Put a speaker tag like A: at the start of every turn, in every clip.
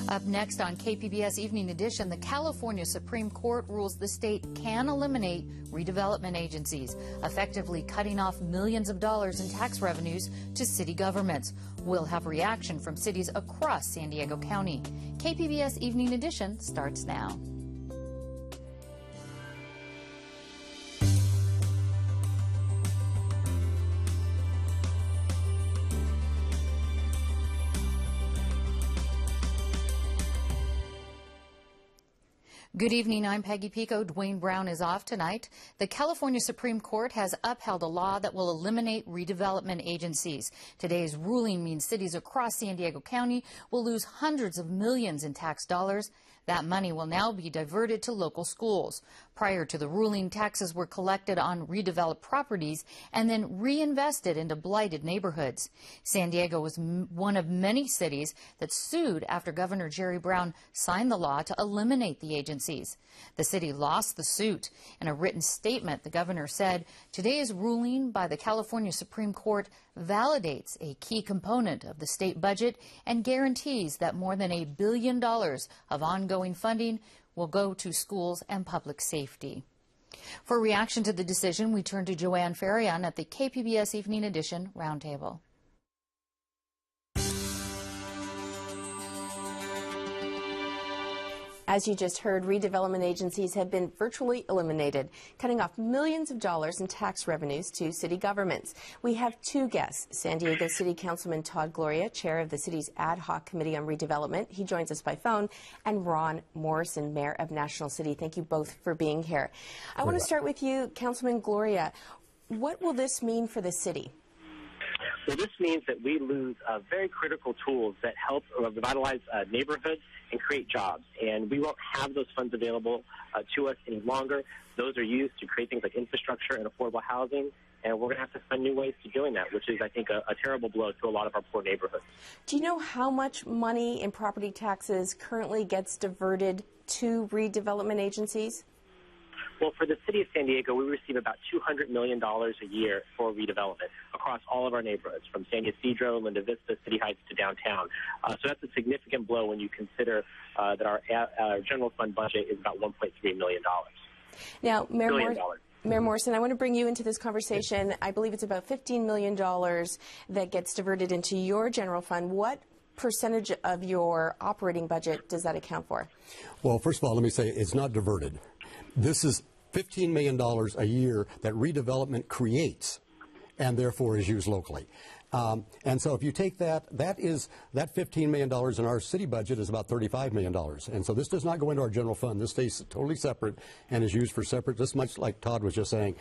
A: Up next on KPBS Evening Edition, the California Supreme Court rules the state can eliminate redevelopment agencies, effectively cutting off millions of dollars in tax revenues to city governments. We'll have reaction from cities across San Diego County. KPBS Evening Edition starts now. Good evening, I'm Peggy Pico. Dwayne Brown is off tonight. The California Supreme Court has upheld a law that will eliminate redevelopment agencies. Today's ruling means cities across San Diego County will lose hundreds of millions in tax dollars. That money will now be diverted to local schools. Prior to the ruling, taxes were collected on redeveloped properties and then reinvested into blighted neighborhoods. San Diego was one of many cities that sued after Governor Jerry Brown signed the law to eliminate the agencies. The city lost the suit. In a written statement, the governor said, "Today's ruling by the California Supreme Court validates a key component of the state budget and guarantees that more than $1 billion of ongoing funding will go to schools and public safety." For reaction to the decision, we turn to Joanne Farian at the KPBS Evening Edition Roundtable.
B: As you just heard, redevelopment agencies have been virtually eliminated, cutting off millions of dollars in tax revenues to city governments. We have two guests, San Diego City Councilman Todd Gloria, chair of the city's ad hoc committee on redevelopment. He joins us by phone, and Ron Morrisson, mayor of National City. Thank you both for being here. I want to start with you, Councilman Gloria. What will this mean for the city?
C: Well, this means that we lose very critical tools that help revitalize neighborhoods and create jobs. And we won't have those funds available to us any longer. Those are used to create things like infrastructure and affordable housing. And we're going to have to find new ways to doing that, which is, I think, a terrible blow to a lot of our poor neighborhoods.
B: Do you know how much money in property taxes currently gets diverted to redevelopment agencies?
C: Well, for the city of San Diego, we receive about $200 million a year for redevelopment across all of our neighborhoods, from San Ysidro, Linda Vista, City Heights to downtown. So that's a significant blow when you consider that our general fund budget is about $1.3 million.
B: Now, Mayor Morrison, I want to bring you into this conversation. I believe it's about $15 million that gets diverted into your general fund. What percentage of your operating budget does that account for?
D: Well, first of all, let me say it's not diverted. This is $15 million a year that redevelopment creates and therefore is used locally. And so if you take that $15 million in our city budget is about $35 million. And so this does not go into our general fund. This stays totally separate and is used for separate, just much like Todd was just saying,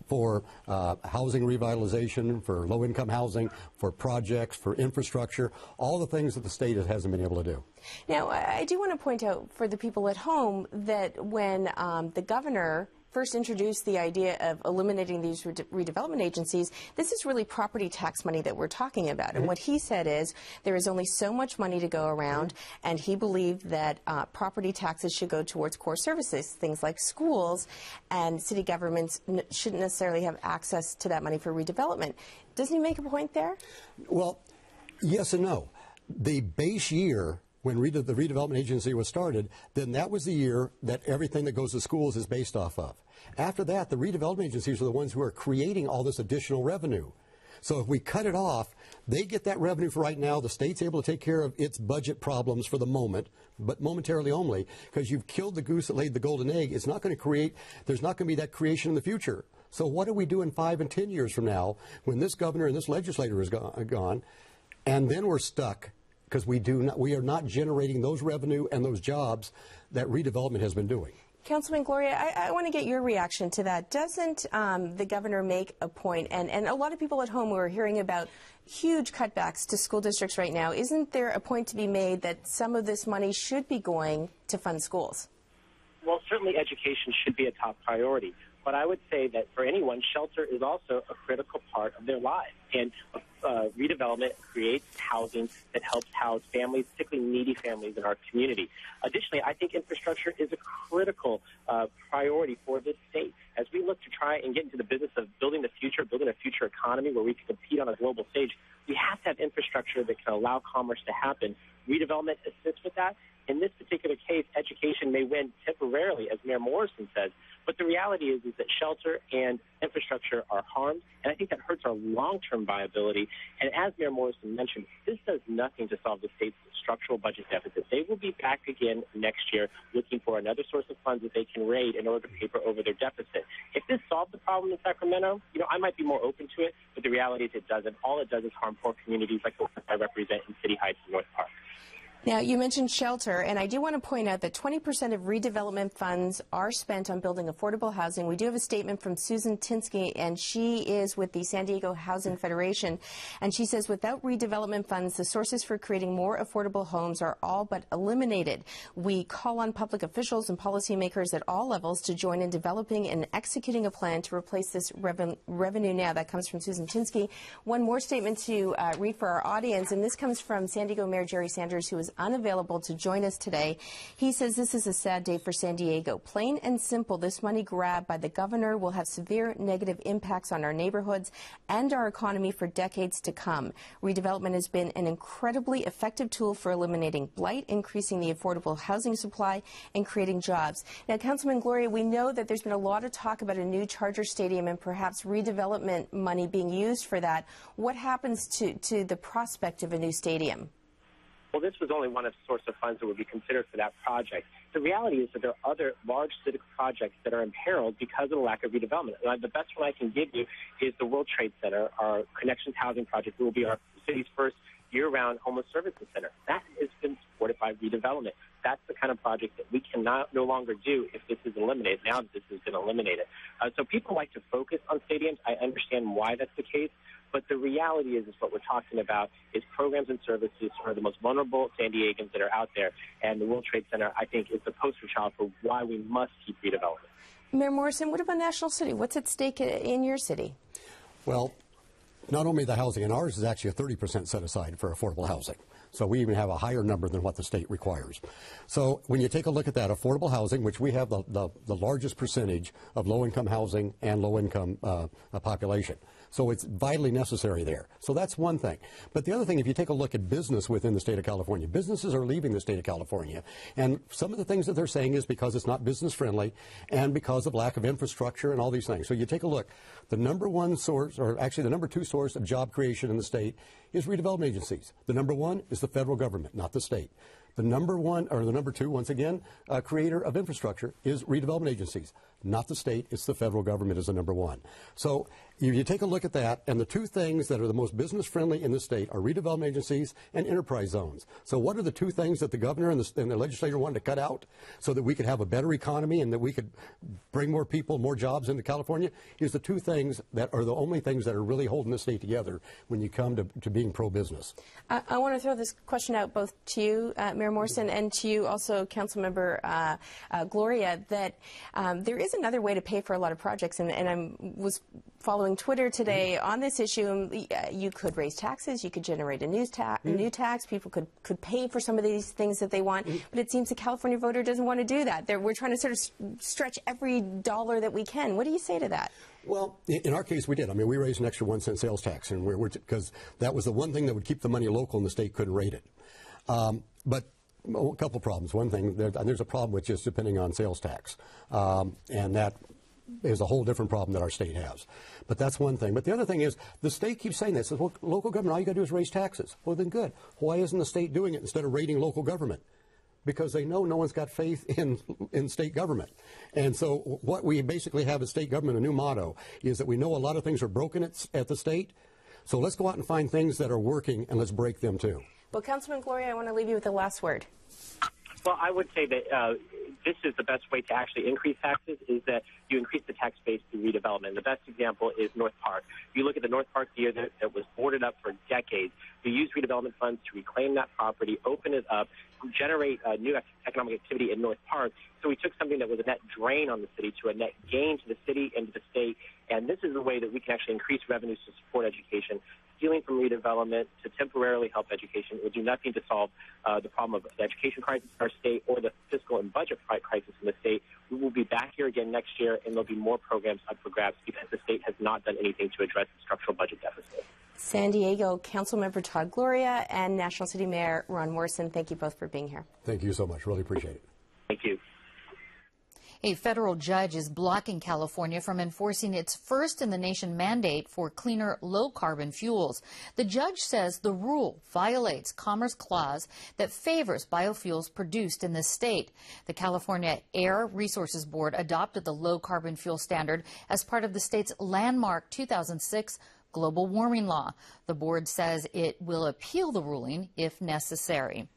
D: for housing revitalization, for low-income housing, for projects, for infrastructure, all the things that the state hasn't been able to do.
B: Now, I do want to point out for the people at home that when the governor first introduced the idea of eliminating these redevelopment agencies, this is really property tax money that we're talking about. And what he said is there is only so much money to go around, and he believed that property taxes should go towards core services, things like schools, and city governments shouldn't necessarily have access to that money for redevelopment. Doesn't he make a point there?
D: Well, yes and no. The base year when the redevelopment agency was started, then that was the year that everything that goes to schools is based off of. After that, the redevelopment agencies are the ones who are creating all this additional revenue. So if we cut it off, they get that revenue for right now. The state's able to take care of its budget problems for the moment, but momentarily only, because you've killed the goose that laid the golden egg. It's not going to create, there's not going to be that creation in the future. So what do we do in 5 and 10 years from now when this governor and this legislator is gone, and then we're stuck because we are not generating those revenue and those jobs that redevelopment has been doing.
B: Councilman Gloria, I want to get your reaction to that. Doesn't the governor make a point, and a lot of people at home who are hearing about huge cutbacks to school districts right now, isn't there a point to be made that some of this money should be going to fund schools?
C: Well, certainly education should be a top priority. But I would say that for anyone, shelter is also a critical part of their lives. And redevelopment creates housing that helps house families, particularly needy families in our community. Additionally, I think infrastructure is a critical priority for this state. As we look to try and get into the business of building the future, building a future economy where we can compete on a global stage, we have to have infrastructure that can allow commerce to happen redevelopment assists with that. In this particular case, education may win temporarily, as Mayor Morrison says, but the reality is that shelter and infrastructure are harmed, and I think that hurts our long-term viability. And as Mayor Morrison mentioned, this does nothing to solve the state's structural budget deficit. They will be back again next year looking for another source of funds that they can raid in order to paper over their deficit. If this solved the problem in Sacramento, I might be more open to it, but the reality is it doesn't. All it does is harm poor communities like the ones I represent in City Heights and North Park.
B: Now, you mentioned shelter, and I do want to point out that 20% of redevelopment funds are spent on building affordable housing. We do have a statement from Susan Tinsky, and she is with the San Diego Housing Federation, and she says without redevelopment funds, the sources for creating more affordable homes are all but eliminated. We call on public officials and policymakers at all levels to join in developing and executing a plan to replace this revenue now. That comes from Susan Tinsky. One more statement to read for our audience, and this comes from San Diego Mayor Jerry Sanders, who is unavailable to join us today. He says this is a sad day for San Diego. Plain and simple, this money grab by the governor will have severe negative impacts on our neighborhoods and our economy for decades to come. Redevelopment has been an incredibly effective tool for eliminating blight, increasing the affordable housing supply, and creating jobs. Now, Councilman Gloria, we know that there's been a lot of talk about a new Charger Stadium and perhaps redevelopment money being used for that. What happens to the prospect of a new stadium?
C: Well, this was only one of the source of funds that would be considered for that project. The reality is that there are other large civic projects that are imperiled because of the lack of redevelopment. And the best one I can give you is the World Trade Center, our Connections Housing Project, will be our city's first year-round homeless services center. That has been supported by redevelopment. That's the kind of project that we cannot no longer do if this is eliminated, now that this has been eliminated. So people like to focus on stadiums. I understand why that's the case. But the reality is what we're talking about is programs and services for the most vulnerable San Diegans that are out there. And the World Trade Center, I think, is the poster child for why we must keep redevelopment.
B: Mayor Morrison, what about National City? What's at stake in your city?
D: Well, not only the housing, and ours is actually a 30% set aside for affordable housing. So we even have a higher number than what the state requires. So when you take a look at that affordable housing, which we have the largest percentage of low-income housing and low-income population. So it's vitally necessary there. So that's one thing. But the other thing, if you take a look at business within the state of California, businesses are leaving the state of California. And some of the things that they're saying is because it's not business friendly and because of lack of infrastructure and all these things. So you take a look. The number one source, or actually the number two source of job creation in the state is redevelopment agencies. The number one is the federal government, not the state. The number one, or the number two, once again, creator of infrastructure is redevelopment agencies, not the state. It's the federal government is the number one. So you take a look at that, and the two things that are the most business friendly in the state are redevelopment agencies and enterprise zones. So what are the two things that the governor and the legislature wanted to cut out so that we could have a better economy and that we could bring more people, more jobs into California? Is the two things that are the only things that are really holding the state together when you come to being pro-business.
B: I want to throw this question out both to you, Mayor Morrison, and to you also, Councilmember Gloria, that there is another way to pay for a lot of projects, and I was following Twitter today on this issue. You could raise taxes, you could generate a new tax, people could pay for some of these things that they want, but it seems the California voter doesn't want to do that. We're trying to sort of stretch every dollar that we can. What do you say to that?
D: Well, in our case, we did. I mean, we raised an extra 1 cent sales tax, and because that was the one thing that would keep the money local, and the state couldn't rate it. But a couple problems. One thing, there's a problem with just depending on sales tax, and that is a whole different problem that our state has. But that's one thing. But the other thing is, the state keeps saying this. Says, well, local government, all you got to do is raise taxes. Well, then good. Why isn't the state doing it instead of rating local government? Because they know no one's got faith in state government. And so what we basically have as state government, a new motto, is that we know a lot of things are broken at the state. So let's go out and find things that are working, and let's break them too.
B: Well, Councilman Gloria, I want to leave you with the last word.
C: Well, I would say that this is the best way to actually increase taxes, is that you increase the tax base through redevelopment. The best example is North Park. You look at the North Park theater that was boarded up for decades. You use redevelopment funds to reclaim that property, open it up, generate new economic activity in North Park. So we took something that was a net drain on the city to a net gain to the city and to the state. And this is the way that we can actually increase revenues to support education, stealing from redevelopment to temporarily help education. It will do nothing to solve the problem of the education crisis in our state or the fiscal and budget crisis in the state. We will be back here again next year, and there'll be more programs up for grabs because the state has not done anything to address the structural budget deficit.
B: San Diego Councilmember Todd Gloria and National City Mayor Ron Morrisson, thank you both for being here.
D: Thank you so much. Really appreciate it.
C: Thank you.
A: A federal judge is blocking California from enforcing its first-in-the-nation mandate for cleaner, low-carbon fuels. The judge says the rule violates Commerce Clause that favors biofuels produced in this state. The California Air Resources Board adopted the low-carbon fuel standard as part of the state's landmark 2006 global warming law. The board says it will appeal the ruling if necessary.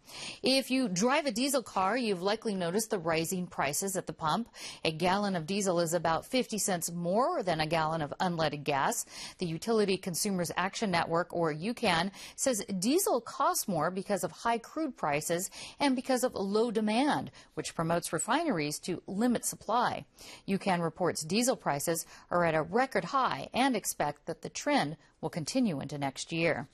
A: If you drive a diesel car, you've likely noticed the rising prices at the pump. A gallon of diesel is about 50 cents more than a gallon of unleaded gas. The Utility Consumers Action Network, or UCAN, says diesel costs more because of high crude prices and because of low demand, which promotes refineries to limit supply. UCAN reports diesel prices are at a record high and expect that the trend will continue into next year.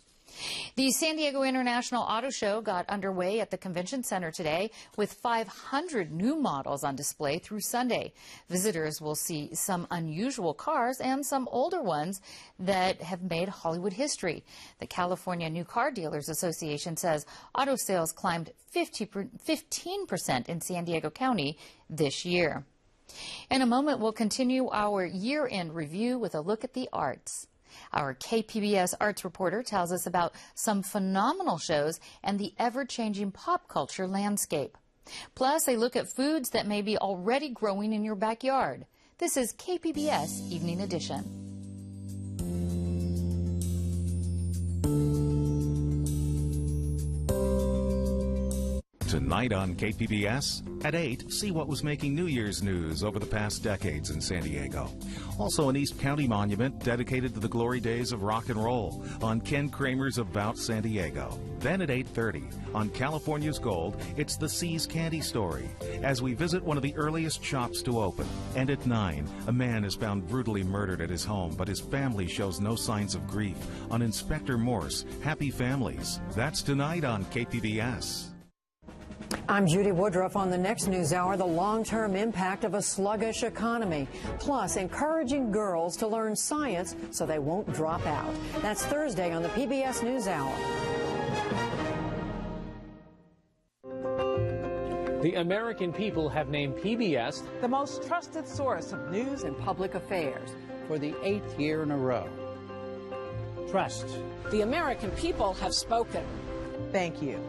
A: The San Diego International Auto Show got underway at the Convention Center today with 500 new models on display through Sunday. Visitors will see some unusual cars and some older ones that have made Hollywood history. The California New Car Dealers Association says auto sales climbed 15% in San Diego County this year. In a moment, we'll continue our year-end review with a look at the arts. Our KPBS arts reporter tells us about some phenomenal shows and the ever-changing pop culture landscape. Plus, a look at foods that may be already growing in your backyard. This is KPBS Evening Edition.
E: Tonight on KPBS, at 8, see what was making New Year's news over the past decades in San Diego. Also, an East County monument dedicated to the glory days of rock and roll on Ken Kramer's About San Diego. Then at 8:30, on California's Gold, it's the See's Candy Story, as we visit one of the earliest shops to open. And at 9, a man is found brutally murdered at his home, but his family shows no signs of grief on Inspector Morse, Happy Families. That's tonight on KPBS.
F: I'm Judy Woodruff. On the next news hour, the long-term impact of a sluggish economy, plus encouraging girls to learn science so they won't drop out. That's Thursday on the PBS NewsHour.
G: The American people have named PBS
H: the most trusted source of news and public affairs for the 8th year in a row. Trust.
I: The American people have spoken.
H: Thank you.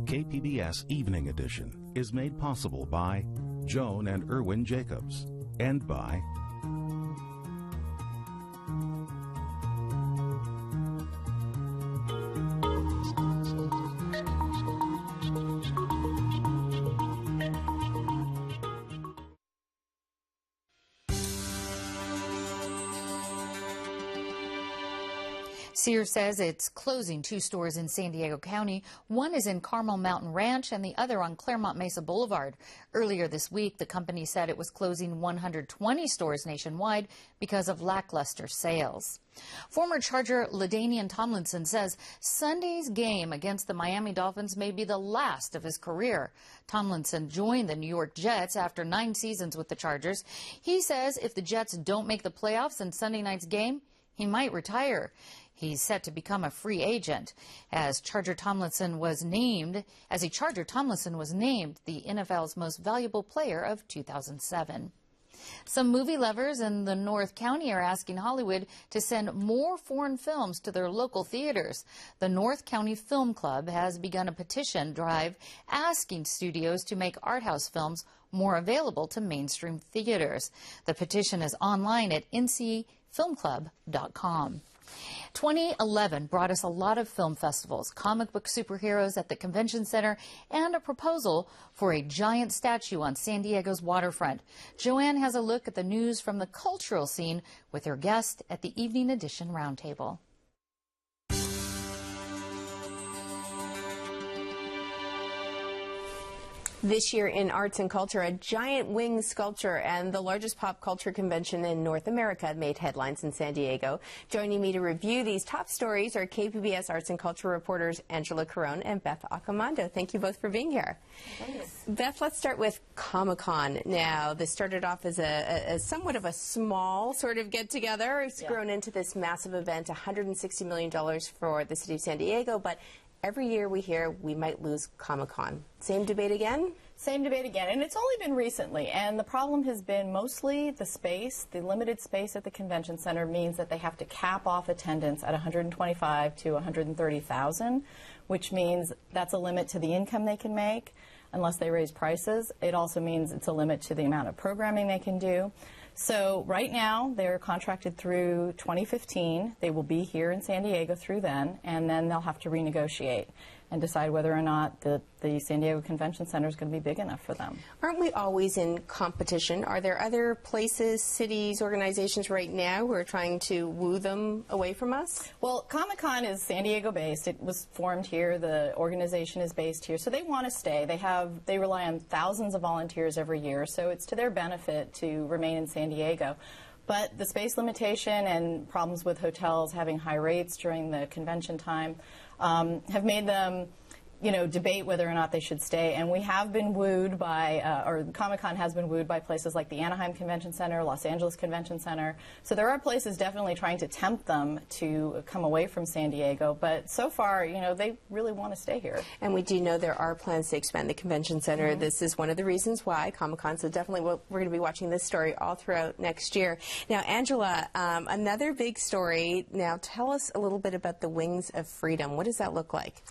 E: KPBS Evening Edition is made possible by Joan and Erwin Jacobs and by
A: Sears says it's closing 2 stores in San Diego County. One is in Carmel Mountain Ranch and the other on Claremont Mesa Boulevard. Earlier this week, the company said it was closing 120 stores nationwide because of lackluster sales. Former Charger LaDainian Tomlinson says Sunday's game against the Miami Dolphins may be the last of his career. Tomlinson joined the New York Jets after 9 seasons with the Chargers. He says if the Jets don't make the playoffs in Sunday night's game, he might retire. He's set to become a free agent. As a Charger, Tomlinson was named the NFL's most valuable player of 2007. Some movie lovers in the North County are asking Hollywood to send more foreign films to their local theaters. The North County Film Club has begun a petition drive asking studios to make art house films more available to mainstream theaters. The petition is online at ncfilmclub.com. 2011 brought us a lot of film festivals, comic book superheroes at the Convention Center, and a proposal for a giant statue on San Diego's waterfront. Joanne has a look at the news from the cultural scene with her guest at the Evening Edition Roundtable.
B: This year in arts and culture, a giant wing sculpture and the largest pop culture convention in North America made headlines in San Diego. Joining me to review these top stories are KPBS arts and culture reporters Angela Carone and Beth Accomando. Thank you both for being here. Thanks. Beth, let's start with Comic-Con. Now, this started off as a somewhat of a small sort of get-together. It's grown into this massive event, $160 million for the city of San Diego, but every year we hear we might lose Comic-Con. Same debate again?
J: Same debate again, and it's only been recently, and the problem has been mostly the space. The limited space at the convention center means that they have to cap off attendance at 125 to 130,000, which means that's a limit to the income they can make unless they raise prices. It also means it's a limit to the amount of programming they can do. So right now, they're contracted through 2015. They will be here in San Diego through then, and then they'll have to renegotiate and decide whether or not the San Diego Convention Center is going to be big enough for them.
B: Aren't we always in competition? Are there other places, cities, organizations right now who are trying to woo them away from us?
J: Well, Comic-Con is San Diego-based. It was formed here. The organization is based here. So they want to stay. They rely on thousands of volunteers every year, so it's to their benefit to remain in San Diego. But the space limitation and problems with hotels having high rates during the convention time have made them, debate whether or not they should stay. And we have been wooed by, or Comic-Con has been wooed by places like the Anaheim Convention Center, Los Angeles Convention Center. So there are places definitely trying to tempt them to come away from San Diego. But so far, they really want to stay here.
B: And we do know there are plans to expand the convention center. Mm-hmm. This is one of the reasons why Comic-Con. So definitely we're going to be watching this story all throughout next year. Now, Angela, another big story. Now, tell us a little bit about the Wings of Freedom. What does that look like?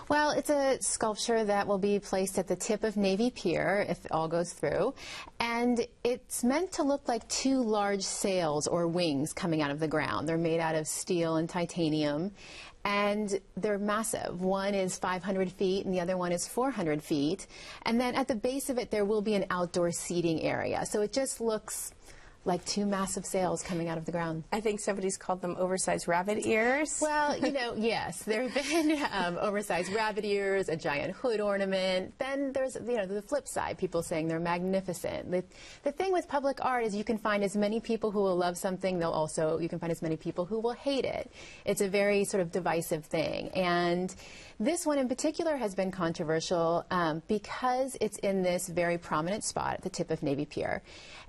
K: Well, it's a sculpture that will be placed at the tip of Navy Pier if it all goes through, and it's meant to look like two large sails or wings coming out of the ground. They're made out of steel and titanium, and they're massive. One is 500 feet and the other one is 400 feet, and then at the base of it there will be an outdoor seating area, so it just looks like two massive sails coming out of the ground.
B: I think somebody's called them oversized rabbit ears.
K: Well, yes, there have been oversized rabbit ears, a giant hood ornament. Then there's, the flip side, people saying they're magnificent. The thing with public art is you can find as many people who will love something, you can find as many people who will hate it. It's a very sort of divisive thing. And this one in particular has been controversial because it's in this very prominent spot at the tip of Navy Pier.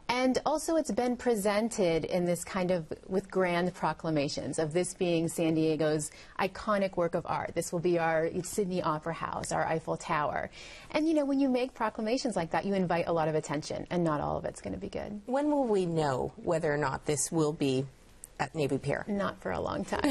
K: And also it's been presented in this kind of with grand proclamations of this being San Diego's iconic work of art. This will be our Sydney Opera House, our Eiffel Tower. And when you make proclamations like that, you invite a lot of attention, and not all of it's going to be good.
B: When will we know whether or not this will be at Navy Pier?
K: Not for a long time.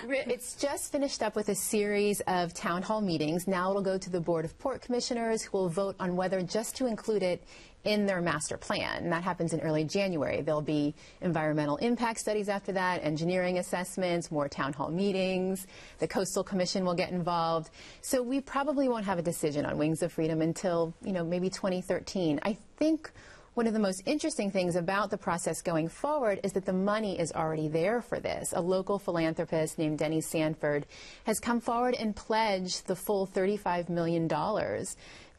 K: It's just finished up with a series of town hall meetings. Now it'll go to the Board of Port Commissioners, who will vote on whether just to include it in their master plan, and that happens in early January. There'll be environmental impact studies after that, engineering assessments, more town hall meetings. The Coastal Commission will get involved. So we probably won't have a decision on Wings of Freedom until, maybe 2013. I think one of the most interesting things about the process going forward is that the money is already there for this. A local philanthropist named Denny Sanford has come forward and pledged the full $35 million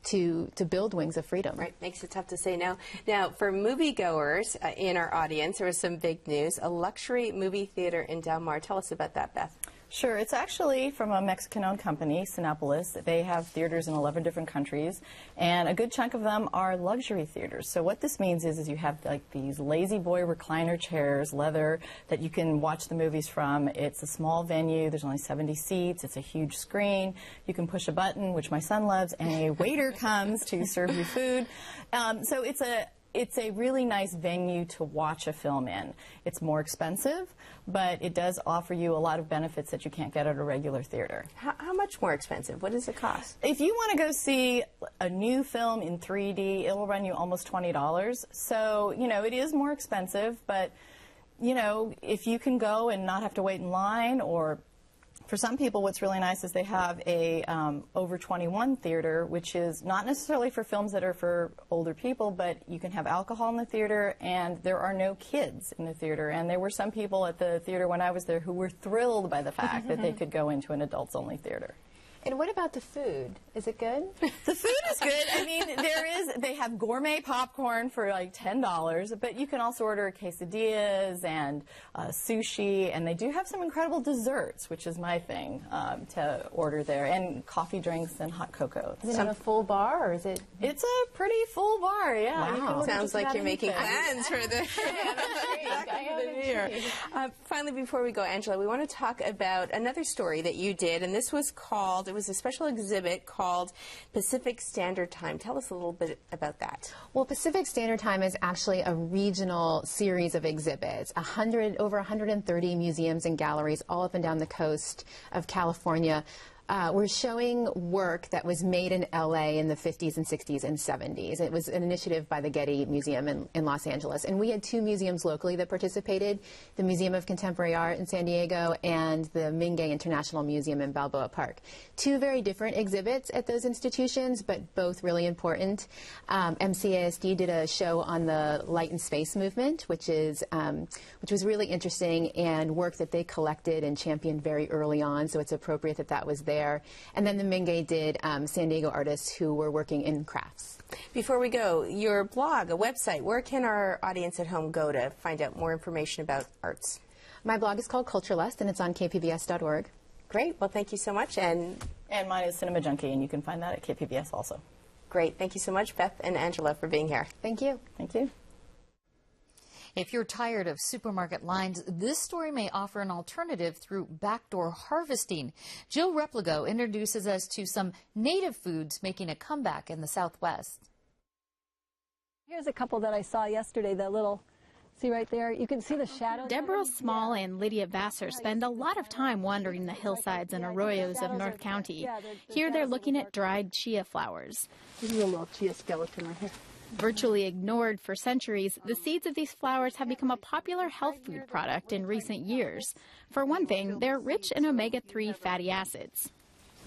K: to build Wings of Freedom.
B: Right, makes it tough to say no. Now, for moviegoers in our audience, there was some big news. A luxury movie theater in Del Mar. Tell us about that, Beth.
J: Sure. It's actually from a Mexican-owned company, Cinépolis. They have theaters in 11 different countries, and a good chunk of them are luxury theaters. So what this means is you have like these lazy boy recliner chairs, leather, that you can watch the movies from. It's a small venue. There's only 70 seats. It's a huge screen. You can push a button, which my son loves, and a waiter comes to serve you food. So it's a really nice venue to watch a film in. It's more expensive, but it does offer you a lot of benefits that you can't get at a regular theater.
B: How much more expensive? What does it cost?
J: If you want to go see a new film in 3D, it'll run you almost $20. So, it is more expensive, but, if you can go and not have to wait in line, or for some people, what's really nice is they have a over 21 theater, which is not necessarily for films that are for older people, but you can have alcohol in the theater, and there are no kids in the theater. And there were some people at the theater when I was there who were thrilled by the fact that they could go into an adults-only theater.
K: And what about the food? Is it good?
J: The food is good. I mean, they have gourmet popcorn for like $10, but you can also order quesadillas and sushi, and they do have some incredible desserts, which is my thing to order there, and coffee drinks and hot cocoa.
K: Is it have a full bar, or is it?
J: It's a pretty full bar, yeah.
K: Wow.
B: Sounds like you're making plans for the new year. Finally, before we go, Angela, we want to talk about another story that you did, and this was called, it was a special exhibit called Pacific Standard Time. Tell us a little bit about that.
K: Well, Pacific Standard Time is actually a regional series of exhibits. Over 130 museums and galleries all up and down the coast of California. We're showing work that was made in LA in the 50s and 60s and 70s. It was an initiative by the Getty Museum in Los Angeles. And we had two museums locally that participated, the Museum of Contemporary Art in San Diego and the Mingei International Museum in Balboa Park. Two very different exhibits at those institutions, but both really important. MCASD did a show on the light and space movement, which was really interesting, and work that they collected and championed very early on, so it's appropriate that that was there. And then the Mingei did San Diego artists who were working in crafts.
B: Before we go, your blog, a website, where can our audience at home go to find out more information about arts?
K: My blog is called Culturelust, and it's on kpbs.org.
B: Great. Well, thank you so much. And
J: mine is Cinema Junkie, and you can find that at KPBS also.
B: Great. Thank you so much, Beth and Angela, for being here.
K: Thank you.
J: Thank you.
A: If you're tired of supermarket lines, this story may offer an alternative through backdoor harvesting. Jill Repligo introduces us to some native foods making a comeback in the Southwest.
L: Here's a couple that I saw yesterday, that little, see right there, you can see the shadow.
M: Deborah Small and Lydia Vassar spend a lot of time wandering the hillsides and arroyos of North County. Here they're looking at dried chia flowers.
L: This is a little chia skeleton right here.
M: Virtually ignored for centuries, the seeds of these flowers have become a popular health food product in recent years. For one thing, they're rich in omega-3 fatty acids.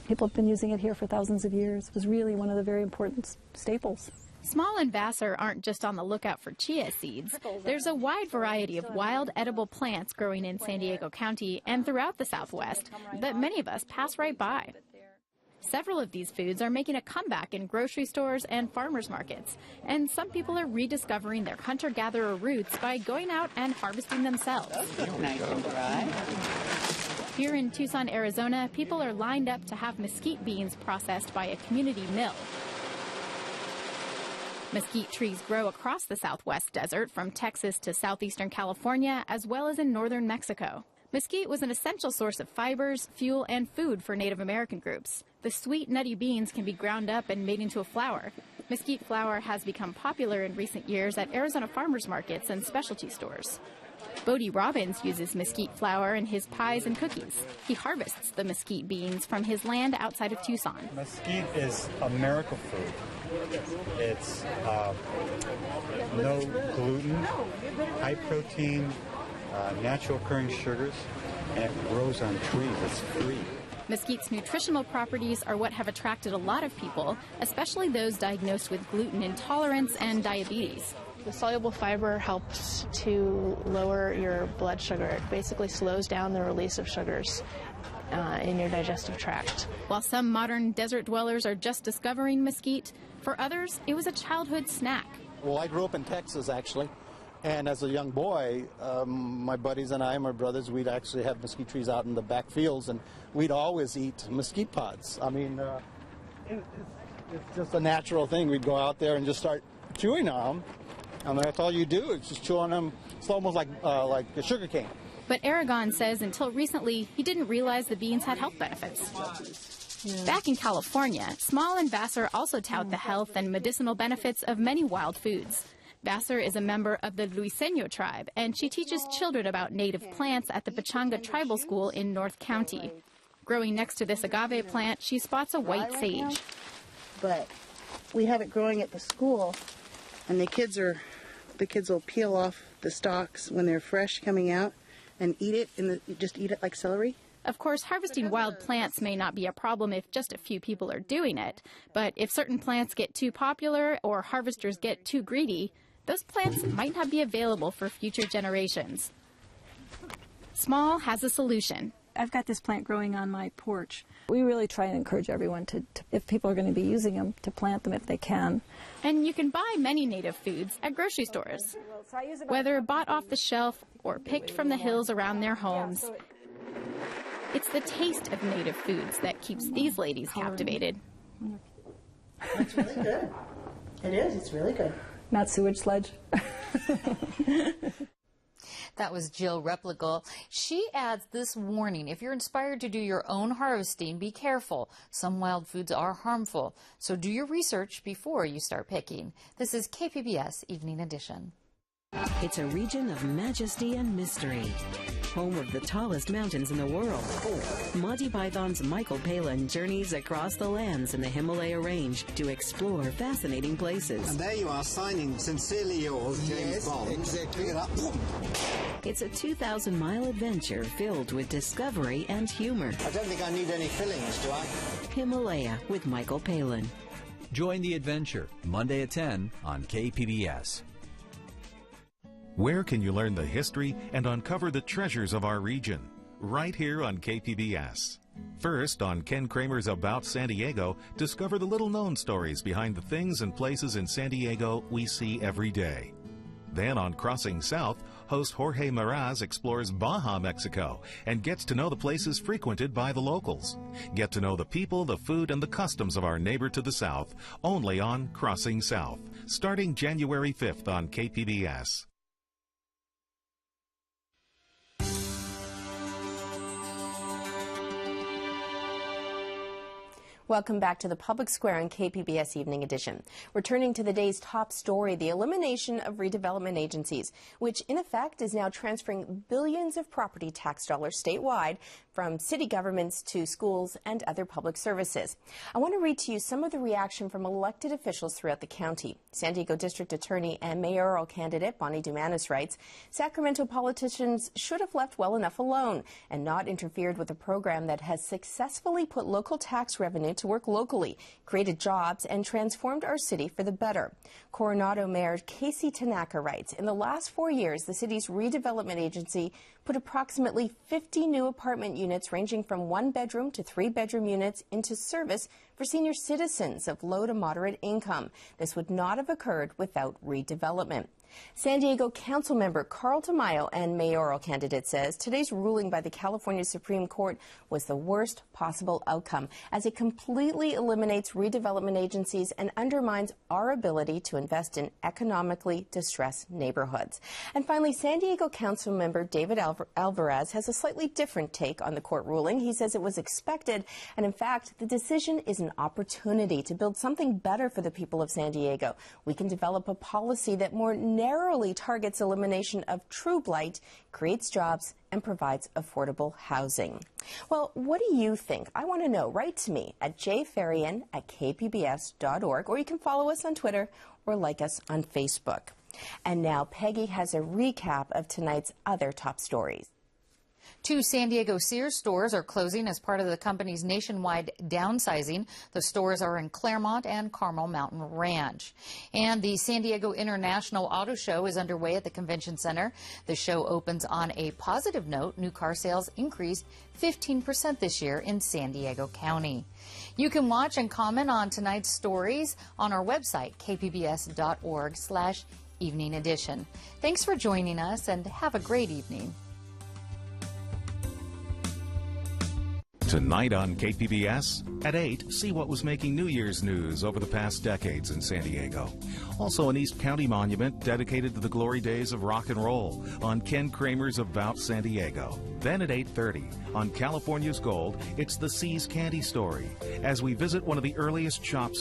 L: People have been using it here for thousands of years. It was really one of the very important staples.
M: Small and Vassar aren't just on the lookout for chia seeds. There's a wide variety of wild edible plants growing in San Diego County and throughout the Southwest that many of us pass right by. Several of these foods are making a comeback in grocery stores and farmers markets, and some people are rediscovering their hunter-gatherer roots by going out and harvesting themselves.
H: Nice and dry.
M: Here in Tucson, Arizona, people are lined up to have mesquite beans processed by a community mill. Mesquite trees grow across the Southwest desert from Texas to southeastern California, as well as in northern Mexico. Mesquite was an essential source of fibers, fuel, and food for Native American groups. The sweet, nutty beans can be ground up and made into a flour. Mesquite flour has become popular in recent years at Arizona farmers markets and specialty stores. Bodie Robbins uses mesquite flour in his pies and cookies. He harvests the mesquite beans from his land outside of Tucson.
N: Mesquite is a miracle food. It's no gluten, high protein, natural occurring sugars, and it grows on trees. It's free.
M: Mesquite's nutritional properties are what have attracted a lot of people, especially those diagnosed with gluten intolerance and diabetes.
O: The soluble fiber helps to lower your blood sugar. It basically slows down the release of sugars in your digestive tract.
M: While some modern desert dwellers are just discovering mesquite, for others, it was a childhood snack.
P: Well, I grew up in Texas, actually. And as a young boy, my buddies and I, my brothers, we'd actually have mesquite trees out in the back fields, and we'd always eat mesquite pods. I mean, it's just a natural thing. We'd go out there and just start chewing on them, and that's all you do is just chew on them. It's almost like a sugar cane.
M: But Aragon says until recently, he didn't realize the beans had health benefits. Back in California, Small and Vassar also tout the health and medicinal benefits of many wild foods. Vassar is a member of the Luiseño tribe, and she teaches children about native plants at the Pechanga Tribal School in North County. Growing next to this agave plant, she spots a white sage.
Q: But we have it growing at the school, and the kids will peel off the stalks when they're fresh coming out and eat it, and just eat it like celery.
M: Of course, harvesting wild plants may not be a problem if just a few people are doing it, but if certain plants get too popular or harvesters get too greedy, those plants might not be available for future generations. Small has a solution.
L: I've got this plant growing on my porch. We really try and encourage everyone to if people are going to be using them, to plant them if they can.
M: And you can buy many native foods at grocery stores, whether bought off the shelf or picked from the hills around their homes. It's the taste of native foods that keeps these ladies captivated.
Q: That's really good. It is. It's really good.
L: Not sewage sludge.
A: That was Jill Replical. She adds this warning: if you're inspired to do your own harvesting, be careful. Some wild foods are harmful, so do your research before you start picking. This is KPBS Evening Edition.
R: It's a region of majesty and mystery, home of the tallest mountains in the world. Monty Python's Michael Palin journeys across the lands in the Himalaya range to explore fascinating places.
S: And there you are, signing Sincerely Yours, James Bond. Exactly.
R: It's a 2,000-mile adventure filled with discovery and humor.
S: I don't think I need any fillings, do I?
R: Himalaya with Michael Palin.
T: Join the adventure, Monday at 10 on KPBS.
E: Where can you learn the history and uncover the treasures of our region? Right here on KPBS. First, on Ken Kramer's About San Diego, discover the little-known stories behind the things and places in San Diego we see every day. Then on Crossing South, host Jorge Meraz explores Baja, Mexico, and gets to know the places frequented by the locals. Get to know the people, the food, and the customs of our neighbor to the south, only on Crossing South, starting January 5th on KPBS.
B: Welcome back to the Public Square on KPBS Evening Edition. Returning to the day's top story, the elimination of redevelopment agencies, which in effect is now transferring billions of property tax dollars statewide from city governments to schools and other public services. I want to read to you some of the reaction from elected officials throughout the county. San Diego District Attorney and mayoral candidate Bonnie Dumanis writes, Sacramento politicians should have left well enough alone and not interfered with a program that has successfully put local tax revenue to work locally, created jobs, and transformed our city for the better. Coronado Mayor Casey Tanaka writes, in the last 4 years, the city's redevelopment agency put approximately 50 new apartment units ranging from 1-bedroom to 3-bedroom units into service for senior citizens of low to moderate income. This would not have occurred without redevelopment. San Diego Council member Carl Tamayo and mayoral candidate says today's ruling by the California Supreme Court was the worst possible outcome, as it completely eliminates redevelopment agencies and undermines our ability to invest in economically distressed neighborhoods. And finally, San Diego Council member David Alvarez has a slightly different take on the court ruling. He says it was expected, and in fact, the decision is an opportunity to build something better for the people of San Diego. We can develop a policy that more narrowly targets elimination of true blight, creates jobs, and provides affordable housing. Well, what do you think? I want to know. Write to me at jfarian@kpbs.org, or you can follow us on Twitter or like us on Facebook. And now Peggy has a recap of tonight's other top stories.
A: 2 San Diego Sears stores are closing as part of the company's nationwide downsizing. The stores are in Claremont and Carmel Mountain Ranch. And the San Diego International Auto Show is underway at the Convention Center. The show opens on a positive note. New car sales increased 15% this year in San Diego County. You can watch and comment on tonight's stories on our website, kpbs.org/evening edition. Thanks for joining us, and have a great evening.
E: Tonight on KPBS, at 8, see what was making New Year's news over the past decades in San Diego. Also, an East County monument dedicated to the glory days of rock and roll on Ken Kramer's About San Diego. Then at 8:30, on California's Gold, it's the Seas Candy Story, as we visit one of the earliest shops